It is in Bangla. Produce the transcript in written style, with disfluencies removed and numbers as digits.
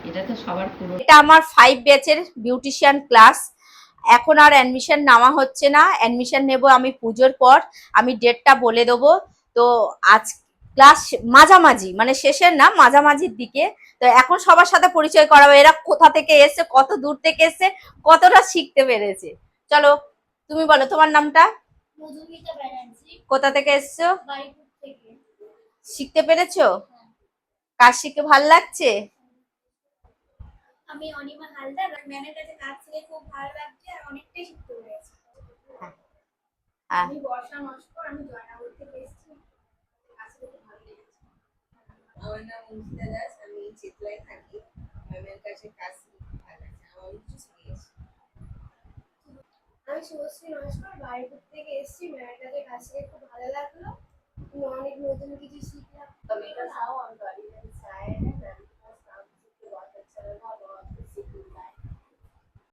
এটা তো সবার পুরো। এটা আমার 5 ব্যাচের বিউটিশিয়ান ক্লাস। এখন আর অ্যাডমিশন নেওয়া হচ্ছে না, অ্যাডমিশন নেব আমি পুজোর পর। আমি ডেটটা বলে দেবো। তো আজ ক্লাস মাঝামাঝি, মানে শেষের না, মাঝামাঝির দিকে। তো এখন সবার সাথে পরিচয় করাবো, এরা কোথা থেকে এসছে, কত দূর থেকে এসছে, কতটা শিখতে পেরেছে। চলো, তুমি বলো তোমার নামটা। মধুমিতা ব্যানার্জি। কোথা থেকে এসছো? বাড়িপুর থেকে। শিখতে পেরেছো? কাজ শিখে ভাল লাগছে? আমি অনিমা হালদার, ম্যামের কাছে কাজ শিখে খুব ভালো লাগছে আর অনেকটাই শিখতে পেরেছি। আমি বর্ষা নস্কর, আমি জয়নগর থেকে এসেছি। কাজ শিখে খুব ভালো লেগেছে। আমার নাম অঙ্কিতা দাস, আমি চেতলায় থাকি। ম্যামের কাছে কাজ শিখে খুব ভালো লাগছে, আমার কিছু শিখেছি। আমি শুভশ্রী নস্কর, বাড়িপুর থেকে এসেছি। ম্যামের কাছে কাজ শিখে খুব ভালো লাগলো। অনেক নতুন কিছু শিখলাম।